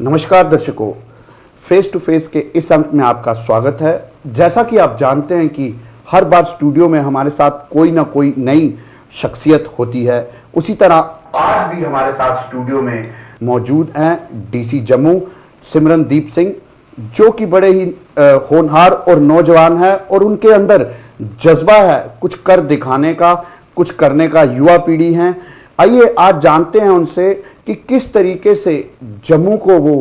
नमस्कार दर्शकों, face to face के इस अंक में आपका स्वागत है। जैसा कि आप जानते हैं कि हर बार स्टूडियो में हमारे साथ कोई ना कोई नई शख्सियत होती है, उसी तरह आज भी हमारे साथ स्टूडियो में मौजूद हैं डीसी जम्मू सिमरनदीप सिंह, जो कि बड़े ही होनहार और नौजवान है और उनके अंदर जज्बा है कुछ कर दिखाने का, कुछ करने का। युवा पीढ़ी है। आइए आज जानते हैं उनसे कि किस तरीके से जम्मू को वो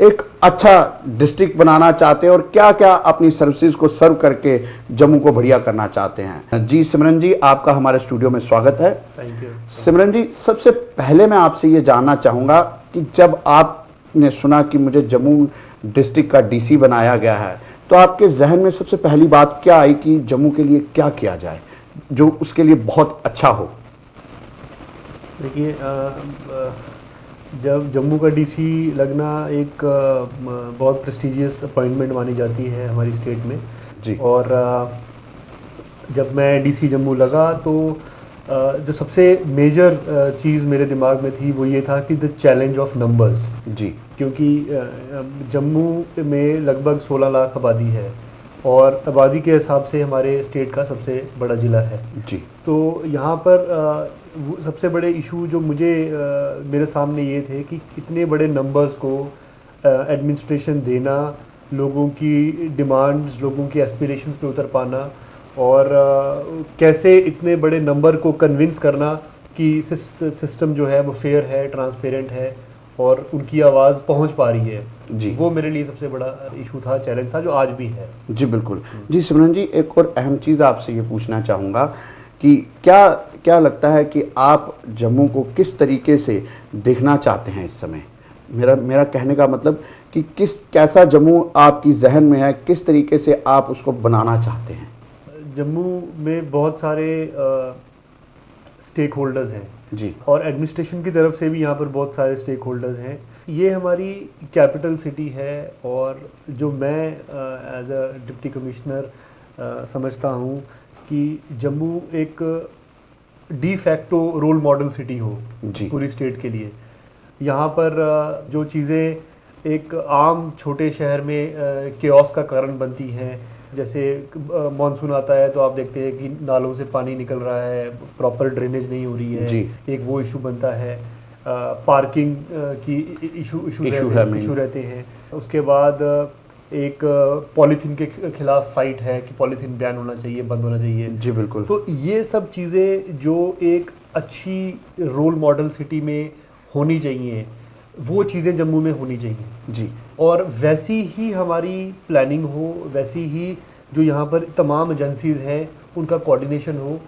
एक अच्छा डिस्ट्रिक्ट बनाना चाहते हैं और क्या क्या अपनी सर्विसेज को सर्व करके जम्मू को बढ़िया करना चाहते हैं। जी सिमरन जी, आपका हमारे स्टूडियो में स्वागत है। Thank you. सिमरन जी, सबसे पहले मैं आपसे ये जानना चाहूँगा कि जब आपने सुना कि मुझे जम्मू डिस्ट्रिक्ट का डीसी बनाया गया है, तो आपके जहन में सबसे पहली बात क्या आई कि जम्मू के लिए क्या किया जाए जो उसके लिए बहुत अच्छा हो? देखिए, जब जम्मू का डीसी लगना एक बहुत प्रेस्टिजियस अपॉइंटमेंट मानी जाती है हमारी स्टेट में जी। और जब मैं डीसी जम्मू लगा तो जो सबसे मेजर चीज़ मेरे दिमाग में थी वो ये था कि द चैलेंज ऑफ नंबर्स। जी। क्योंकि जम्मू में लगभग 16 लाख आबादी है और आबादी के हिसाब से हमारे स्टेट का सबसे बड़ा ज़िला है। जी। तो यहाँ पर सबसे बड़े इशू जो मुझे मेरे सामने ये थे कि इतने बड़े नंबर्स को एडमिनिस्ट्रेशन देना, लोगों की डिमांड्स, लोगों की एस्पिरेशंस पे उतर पाना और कैसे इतने बड़े नंबर को कन्विंस करना कि सिस्टम जो है वो फेयर है, ट्रांसपेरेंट है और उनकी आवाज़ पहुंच पा रही है। जी। वो मेरे लिए सबसे बड़ा इशू था, चैलेंज था, जो आज भी है। जी बिल्कुल। जी सिमरन जी, एक और अहम चीज़ आपसे ये पूछना चाहूँगा कि क्या लगता है कि आप जम्मू को किस तरीके से देखना चाहते हैं इस समय? मेरा कहने का मतलब कि कैसा जम्मू आपकी जहन में है, किस तरीके से आप उसको बनाना चाहते हैं? जम्मू में बहुत सारे स्टेक होल्डर्स हैं जी। और एडमिनिस्ट्रेशन की तरफ से भी यहाँ पर बहुत सारे स्टेक होल्डर्स हैं। ये हमारी कैपिटल सिटी है और जो मैं एज अ डिप्टी कमिश्नर समझता हूँ कि जम्मू एक de facto role model city हो पूरी स्टेट के लिए। यहाँ पर जो चीज़ें एक आम छोटे शहर में केओस का कारण बनती हैं, जैसे मॉनसून आता है तो आप देखते हैं कि नालों से पानी निकल रहा है, प्रॉपर ड्रेनेज नहीं हो रही है जी। एक वो इशू बनता है। पार्किंग की इशू रहते हैं। उसके बाद एक पॉलीथीन के खिलाफ फाइट है कि पॉलीथीन बैन होना चाहिए, बंद होना चाहिए। जी बिल्कुल। तो ये सब चीज़ें जो एक अच्छी रोल मॉडल सिटी में होनी चाहिए, वो चीज़ें जम्मू में होनी चाहिए जी। और वैसी ही हमारी प्लानिंग हो, वैसी ही जो यहाँ पर तमाम एजेंसीज हैं उनका कोऑर्डिनेशन हो,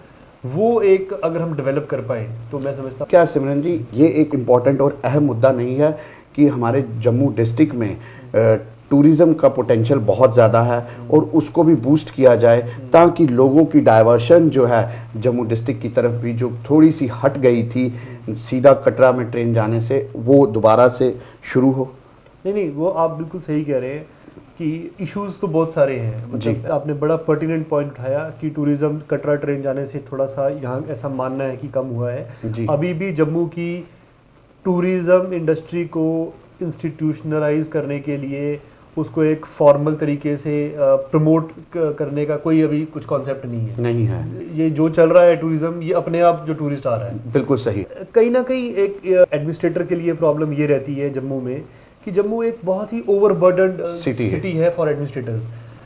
वो एक अगर हम डेवलप कर पाएँ तो मैं समझता हूँ। क्या सिमरन जी, ये एक इम्पॉर्टेंट और अहम मुद्दा नहीं है कि हमारे जम्मू डिस्ट्रिक्ट में टूरिज़्म का पोटेंशियल बहुत ज़्यादा है और उसको भी बूस्ट किया जाए ताकि लोगों की डाइवर्शन जो है जम्मू डिस्ट्रिक्ट की तरफ भी, जो थोड़ी सी हट गई थी सीधा कटरा में ट्रेन जाने से, वो दोबारा से शुरू हो? नहीं, वो आप बिल्कुल सही कह रहे हैं कि इश्यूज तो बहुत सारे हैं। मतलब आपने बड़ा पर्टिनेंट पॉइंट उठाया कि टूरिज़्म कटरा ट्रेन जाने से थोड़ा सा यहाँ ऐसा मानना है कि कम हुआ है। अभी भी जम्मू की टूरिज़्म इंडस्ट्री को इंस्टीट्यूशनलाइज करने के लिए, उसको एक फॉर्मल तरीके से प्रमोट करने का कोई अभी कुछ कॉन्सेप्ट नहीं है। ये जो चल रहा है टूरिज्म, ये अपने आप जो टूरिस्ट आ रहा है। बिल्कुल सही। कहीं ना कहीं एक एडमिनिस्ट्रेटर के लिए प्रॉब्लम ये रहती है जम्मू में कि जम्मू एक बहुत ही ओवरबर्डन्ड सिटी है फॉर एडमिनिस्ट्रेटर्स।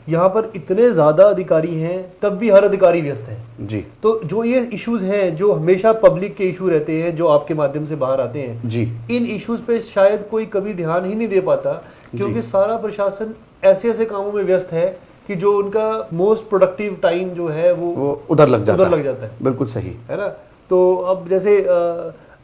यहाँ पर इतने ज़्यादा अधिकारी हैं तब भी हर अधिकारी व्यस्त है जी। तो जो ये इश्यूज हैं जो हमेशा पब्लिक के इशू रहते हैं, जो आपके माध्यम से बाहर आते हैं जी, इन इश्यूज पे शायद कोई कभी ध्यान ही नहीं दे पाता, क्योंकि सारा प्रशासन ऐसे ऐसे कामों में व्यस्त है कि जो उनका मोस्ट प्रोडक्टिव टाइम जो है वो उधर लग जाता है। बिल्कुल सही है ना। तो अब जैसे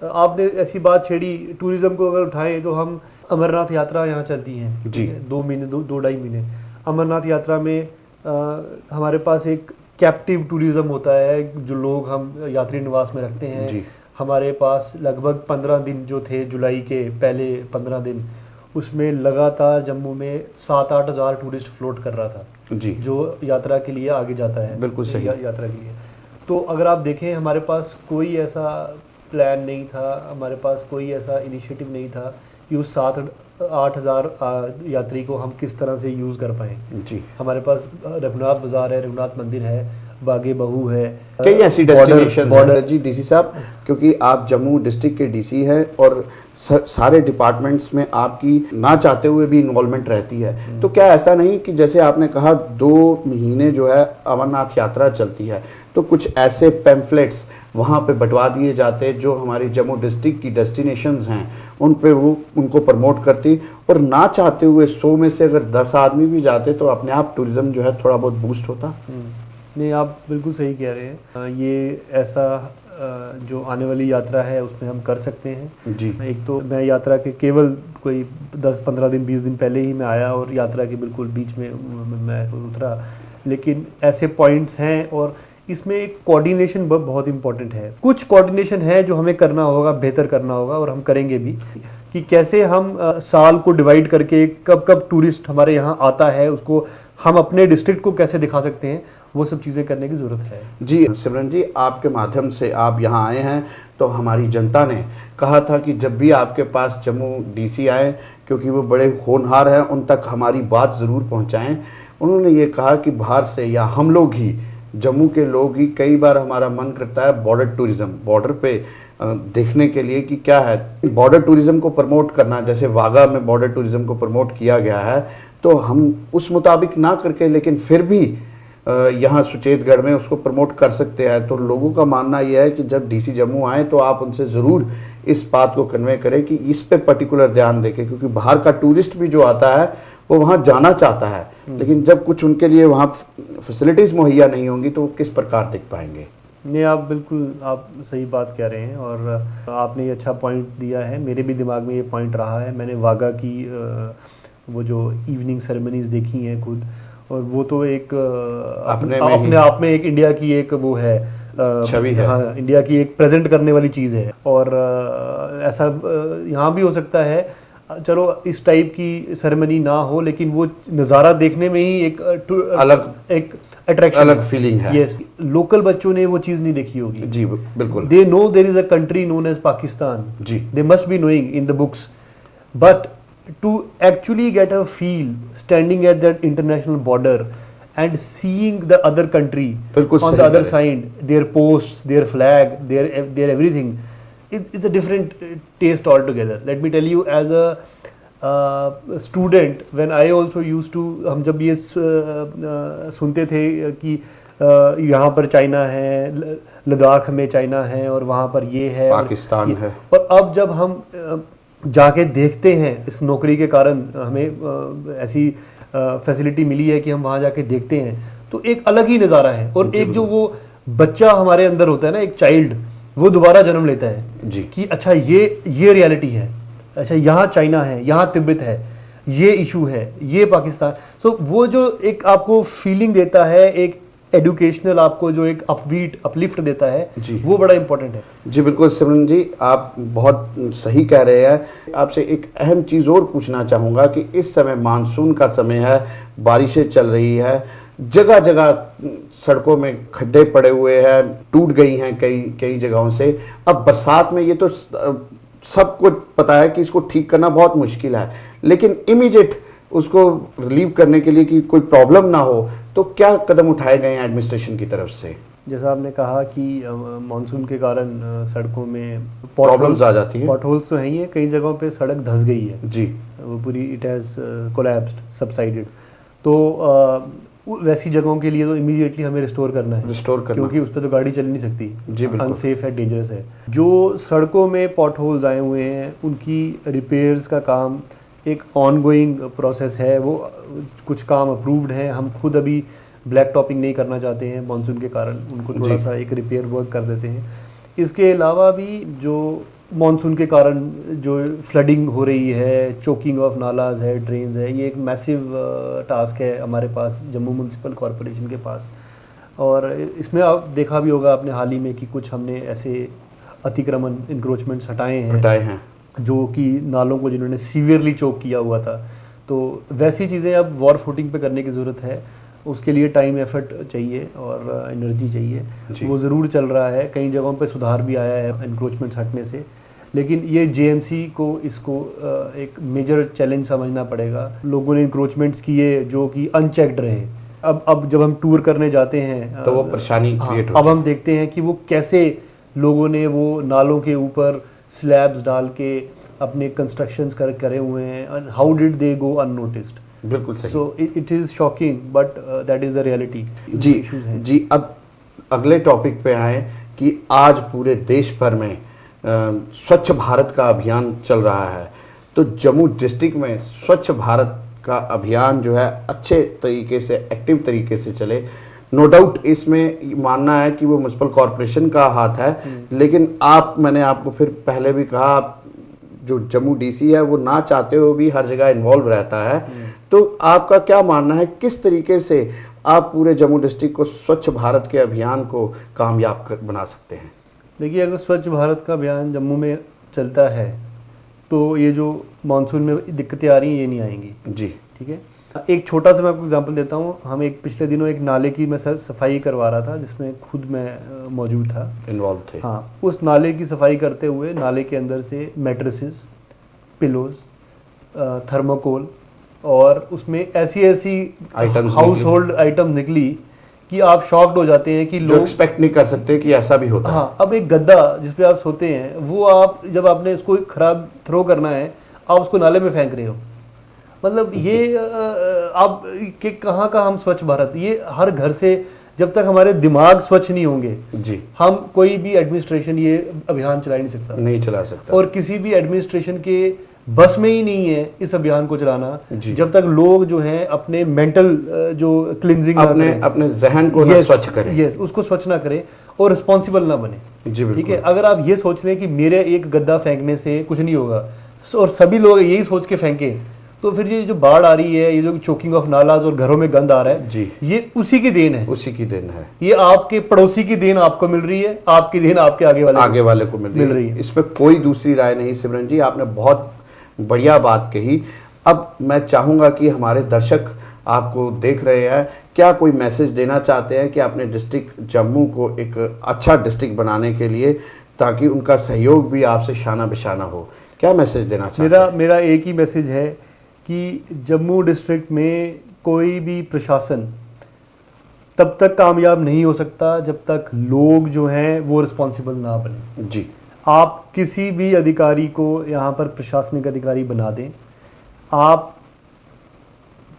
आपने ऐसी बात छेड़ी, टूरिज्म को अगर उठाएं तो हम अमरनाथ यात्रा यहाँ चलती है जी, 2 महीने 2-2.5 महीने। अमरनाथ यात्रा में हमारे पास एक कैप्टिव टूरिज्म होता है, जो लोग हम यात्री निवास में रखते हैं जी। हमारे पास लगभग 15 दिन जो थे, जुलाई के पहले 15 दिन, उसमें लगातार जम्मू में 7-8 हज़ार टूरिस्ट फ्लोट कर रहा था जी, जो यात्रा के लिए आगे जाता है। बिल्कुल सही। यात्रा के लिए तो अगर आप देखें, हमारे पास कोई ऐसा प्लान नहीं था, हमारे पास कोई ऐसा इनिशिएटिव नहीं था ये उस 7-8 हज़ार यात्री को हम किस तरह से यूज़ कर पाएँ। जी, हमारे पास रघुनाथ बाज़ार है, रघुनाथ मंदिर है, बागे बहू है, कई ऐसी डेस्टिनेशन हैं जी डीसी साहब, क्योंकि आप जम्मू डिस्ट्रिक्ट के डीसी हैं और सारे डिपार्टमेंट्स में आपकी ना चाहते हुए भी इन्वॉल्वमेंट रहती है। तो क्या ऐसा नहीं कि जैसे आपने कहा 2 महीने जो है अमरनाथ यात्रा चलती है, तो कुछ ऐसे पैम्फलेट्स वहाँ पे बंटवा दिए जाते जो हमारी जम्मू डिस्ट्रिक्ट की डेस्टिनेशंस हैं उन पे वो उनको प्रमोट करती, और ना चाहते हुए 100 में से अगर 10 आदमी भी जाते तो अपने आप टूरिज्म जो है थोड़ा बहुत बूस्ट होता। नहीं, आप बिल्कुल सही कह रहे हैं। ये ऐसा जो आने वाली यात्रा है उसमें हम कर सकते हैं जी। एक तो मैं यात्रा के केवल कोई 10-15 दिन 20 दिन पहले ही मैं आया और यात्रा के बिल्कुल बीच में मैं उतरा, लेकिन ऐसे पॉइंट्स हैं और इसमें एक कोऑर्डिनेशन बहुत इंपॉर्टेंट है। कुछ कोऑर्डिनेशन है जो हमें करना होगा, बेहतर करना होगा और हम करेंगे भी, कि कैसे हम साल को डिवाइड करके कब कब टूरिस्ट हमारे यहाँ आता है उसको हम अपने डिस्ट्रिक्ट को कैसे दिखा सकते हैं, वो सब चीज़ें करने की ज़रूरत है। जी सिमरन जी, आपके माध्यम से आप यहाँ आए हैं तो हमारी जनता ने कहा था कि जब भी आपके पास जम्मू डीसी आए, क्योंकि वो बड़े होनहार हैं, उन तक हमारी बात ज़रूर पहुँचाएं। उन्होंने ये कहा कि बाहर से या हम लोग ही जम्मू के लोग ही कई बार हमारा मन करता है बॉर्डर टूरिज़्म, बॉर्डर पे देखने के लिए कि क्या है, बॉर्डर टूरिज़्म को प्रमोट करना, जैसे वाघा में बॉर्डर टूरिज़्म को प्रमोट किया गया है, तो हम उस मुताबिक ना करके लेकिन फिर भी यहाँ सुचेतगढ़ में उसको प्रमोट कर सकते हैं। तो लोगों का मानना यह है कि जब डीसी जम्मू आए तो आप उनसे ज़रूर इस बात को कन्वे करें कि इस पे पर्टिकुलर ध्यान दें, क्योंकि बाहर का टूरिस्ट भी जो आता है वो वहाँ जाना चाहता है, लेकिन जब कुछ उनके लिए वहाँ फैसिलिटीज़ मुहैया नहीं होंगी तो वो किस प्रकार दिख पाएंगे। नहीं, आप बिल्कुल आप सही बात कह रहे हैं और आपने ये अच्छा पॉइंट दिया है। मेरे भी दिमाग में ये पॉइंट रहा है। मैंने वाघा की वो जो इवनिंग सेरेमनीज देखी हैं खुद, और वो तो एक अपने आप में एक इंडिया की एक वो है छवि है। हाँ, इंडिया की एक प्रेजेंट करने वाली चीज़ है। और ऐसा यहाँ भी हो सकता है, चलो इस टाइप की सेरेमनी ना हो लेकिन वो नज़ारा देखने में ही एक अलग एक अट्रैक्शन, अलग फीलिंग है। यस, लोकल बच्चों ने वो चीज़ नहीं देखी होगी। जी बिल्कुल। They know there is a country known as Pakistan, जी, they must be knowing in the books, but to actually get a feel standing at that international border and seeing the other country on the other side, their posts, their flag, their everything, it's a different taste altogether. Let me tell you, as a student, when I also used to, हम जब ये सुनते थे कि यहाँ पर China है, लद्दाख में चाइना है और वहाँ पर ये है, पाकिस्तान है, और अब जब हम जाके देखते हैं, इस नौकरी के कारण हमें ऐसी फैसिलिटी मिली है कि हम वहाँ जाके देखते हैं, तो एक अलग ही नज़ारा है। और एक जो वो बच्चा हमारे अंदर होता है ना, एक चाइल्ड, वो दोबारा जन्म लेता है जी, कि अच्छा ये रियलिटी है, अच्छा यहाँ चाइना है, यहाँ तिब्बत है, ये इशू है, ये पाकिस्तान। तो वो जो एक आपको फीलिंग देता है, एक एजुकेशनल आपको जो एक अपबीट अपलिफ्ट देता है, वो बड़ा इंपॉर्टेंट है। जी बिल्कुल सिमरन जी, आप बहुत सही कह रहे हैं। आपसे एक अहम चीज़ और पूछना चाहूँगा कि इस समय मानसून का समय है, बारिशें चल रही है, जगह जगह सड़कों में खड्डे पड़े हुए हैं, टूट गई हैं कई जगहों से। अब बरसात में ये तो सबको पता है कि इसको ठीक करना बहुत मुश्किल है, लेकिन इमीडिएट उसको रिलीव करने के लिए कि कोई प्रॉब्लम ना हो, तो क्या कदम उठाए गए हैं एडमिनिस्ट्रेशन की तरफ से? जैसा आपने कहा कि मानसून के कारण सड़कों में प्रॉब्लम्स आ जाती हैं, पॉट होल्स तो हैं ही है, कई जगहों पे सड़क धंस गई है जी, वो पूरी इट हैज़ कोलैप्स्ड, सबसाइडेड। तो वैसी जगहों के लिए तो इमीडिएटली हमें रिस्टोर करना, क्योंकि उस पर तो गाड़ी चल नहीं सकती, अनसेफ है, डेंजरस है। जो सड़कों में पॉट होल्स आए हुए हैं उनकी रिपेयर्स का काम एक ऑनगोइंग प्रोसेस है। वो कुछ काम अप्रूव्ड हैं, हम खुद अभी ब्लैक टॉपिंग नहीं करना चाहते हैं मानसून के कारण, उनको थोड़ा सा एक रिपेयर वर्क कर देते हैं। इसके अलावा भी जो मानसून के कारण जो फ्लडिंग हो रही है, चोकिंग ऑफ नालाज है, ड्रेन्स है, ये एक मैसिव टास्क है हमारे पास, जम्मू म्यूनसिपल कॉरपोरेशन के पास। और इसमें आप देखा भी होगा आपने हाल ही में कि कुछ हमने ऐसे अतिक्रमण इंक्रोचमेंट्स हटाए हैं जो कि नालों को जिन्होंने सीवियरली चोक किया हुआ था। तो वैसी चीज़ें अब वॉर फुटिंग पे करने की ज़रूरत है, उसके लिए टाइम एफर्ट चाहिए और एनर्जी चाहिए। वो ज़रूर चल रहा है, कई जगहों पे सुधार भी आया है इंक्रोचमेंट्स हटने से, लेकिन ये जेएमसी को इसको एक मेजर चैलेंज समझना पड़ेगा। लोगों ने इंक्रोचमेंट्स किए जो कि अनचेक्ड रहे। अब जब हम टूर करने जाते हैं तो वो परेशानी क्रिएट अब हम देखते हैं कि वो कैसे लोगों ने वो नालों के ऊपर स्लैब्स डाल के अपने कंस्ट्रक्शंस करे हुए हैं, and how did they go unnoticed. बिल्कुल सही। So it is shocking but that is the reality. जी अब अगले टॉपिक पे आए कि आज पूरे देश भर में स्वच्छ भारत का अभियान चल रहा है, तो जम्मू डिस्ट्रिक्ट में स्वच्छ भारत का अभियान जो है अच्छे तरीके से, एक्टिव तरीके से चले। नो डाउट इसमें मानना है कि वो म्युनिसिपल कॉरपोरेशन का हाथ है, लेकिन मैंने आपको फिर पहले भी कहा, आप जो जम्मू डीसी है वो ना चाहते हुए भी हर जगह इन्वॉल्व रहता है। तो आपका क्या मानना है, किस तरीके से आप पूरे जम्मू डिस्ट्रिक्ट को स्वच्छ भारत के अभियान को कामयाब बना सकते हैं? देखिए, अगर स्वच्छ भारत का अभियान जम्मू में चलता है तो ये जो मानसून में दिक्कतें आ रही हैं ये नहीं आएंगी। जी ठीक है। एक छोटा सा मैं आपको एग्जांपल देता हूँ। हम पिछले दिनों एक नाले की मैं सफाई करवा रहा था, जिसमें खुद मैं मौजूद था, इन्वॉल्व थे। हाँ, उस नाले की सफाई करते हुए नाले के अंदर से मैट्रेसेस, पिलोज, थर्मोकोल और उसमें ऐसी आइटम्स, हाउस होल्ड आइटम निकली कि आप शॉक्ड हो जाते हैं कि लोग एक्सपेक्ट नहीं कर सकते कि ऐसा भी होता है। हाँ, अब एक गद्दा जिस पे आप सोते हैं, वो आप जब आपने इसको खराब थ्रो करना है, आप उसको नाले में फेंक रहे हो। मतलब ये अब कि कहाँ का हम स्वच्छ भारत, ये हर घर से जब तक हमारे दिमाग स्वच्छ नहीं होंगे जी, हम कोई भी एडमिनिस्ट्रेशन ये अभियान चला नहीं चला सकता। और किसी भी एडमिनिस्ट्रेशन के बस में ही नहीं है इस अभियान को चलाना, जब तक लोग जो हैं अपने मेंटल जो क्लिनजिंग अपने जहन को ना स्वच्छ करें, उसको स्वच्छ ना करें और रिस्पॉन्सिबल ना बने। ठीक है। अगर आप ये सोच लें कि मेरे एक गद्दा फेंकने से कुछ नहीं होगा और सभी लोग यही सोच के फेंके, तो फिर ये जो बाढ़ आ रही है, ये जो चोकिंग ऑफ नालाज और घरों में गंद आ रहा है जी, ये उसी की देन है। ये आपके पड़ोसी की देन आपको मिल रही है, आपकी देन आपके आगे वाले को मिल रही है। इसमें कोई दूसरी राय नहीं। सिमरन जी, आपने बहुत बढ़िया बात कही। अब मैं चाहूंगा कि हमारे दर्शक आपको देख रहे हैं, क्या कोई मैसेज देना चाहते हैं कि अपने डिस्ट्रिक्ट जम्मू को एक अच्छा डिस्ट्रिक्ट बनाने के लिए, ताकि उनका सहयोग भी आपसे शाना बिशाना हो? क्या मैसेज देना चाहते हैं? मेरा एक ही मैसेज है कि जम्मू डिस्ट्रिक्ट में कोई भी प्रशासन तब तक कामयाब नहीं हो सकता जब तक लोग जो हैं वो रिस्पॉन्सिबल ना बने। जी, आप किसी भी अधिकारी को यहाँ पर प्रशासनिक अधिकारी बना दें, आप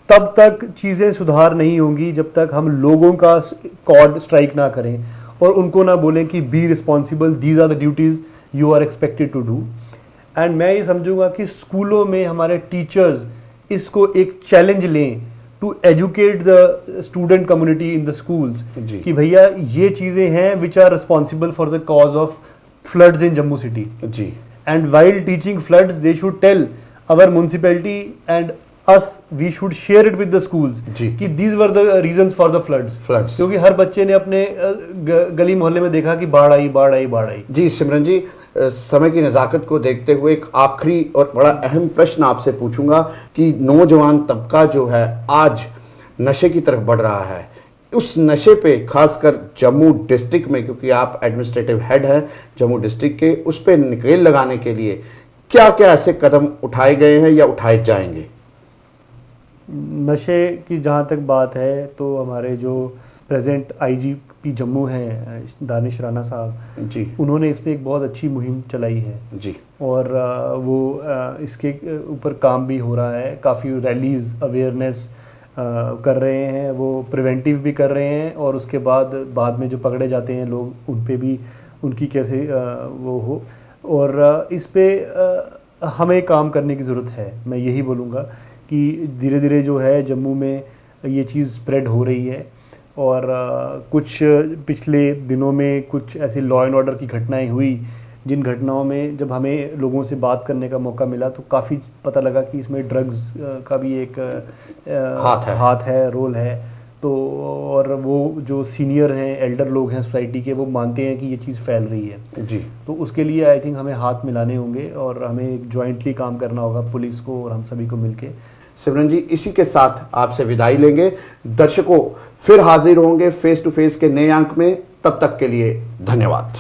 तब तक चीज़ें सुधार नहीं होंगी जब तक हम लोगों का कॉर्ड स्ट्राइक ना करें और उनको ना बोलें कि be responsible, these are the duties you are expected to do. And मैं ये समझूंगा कि स्कूलों में हमारे टीचर्स इसको एक चैलेंज लें to educate the student community in the schools कि भैया ये चीज़ें हैं which are responsible for the cause of floods in Jammu city. जी. And while teaching floods, they should tell our municipality and us, we should share it with the schools. जी. कि these were the reasons for the floods. क्योंकि हर बच्चे ने अपने गली मोहल्ले में देखा कि बाढ़ आई। जी सिमरन जी, समय की नज़ाकत को देखते हुए एक आखिरी और बड़ा अहम प्रश्न आपसे पूछूंगा कि नौजवान तबका जो है आज नशे की तरफ बढ़ रहा है, उस नशे पे खासकर जम्मू डिस्ट्रिक्ट में, क्योंकि आप एडमिनिस्ट्रेटिव हेड हैं जम्मू डिस्ट्रिक्ट के, उस पे नकेल लगाने के लिए क्या क्या ऐसे कदम उठाए गए हैं या उठाए जाएंगे? नशे की जहाँ तक बात है तो हमारे जो प्रेजेंट आईजीपी जम्मू हैं दानिश राणा साहब जी, उन्होंने इस पर एक बहुत अच्छी मुहिम चलाई है जी, और वो इसके ऊपर काम भी हो रहा है। काफ़ी रैलीज अवेयरनेस कर रहे हैं, वो प्रिवेंटिव भी कर रहे हैं और उसके बाद में जो पकड़े जाते हैं लोग उन पे भी उनकी कैसे वो हो, और इस पे हमें काम करने की ज़रूरत है। मैं यही बोलूँगा कि धीरे धीरे जो है जम्मू में ये चीज़ स्प्रेड हो रही है और कुछ पिछले दिनों में कुछ ऐसे लॉ एंड ऑर्डर की घटनाएं हुई, जिन घटनाओं में जब हमें लोगों से बात करने का मौका मिला तो काफ़ी पता लगा कि इसमें ड्रग्स का भी एक हाथ है, रोल है। तो और वो जो सीनियर हैं, एल्डर लोग हैं सोसाइटी के, वो मानते हैं कि ये चीज़ फैल रही है जी। तो उसके लिए आई थिंक हमें हाथ मिलाने होंगे और हमें जॉइंटली काम करना होगा, पुलिस को और हम सभी को मिलके। सिमरन जी, इसी के साथ आपसे विदाई लेंगे। दर्शकों फिर हाजिर होंगे फेस टू फेस के नए अंक में, तब तक के लिए धन्यवाद।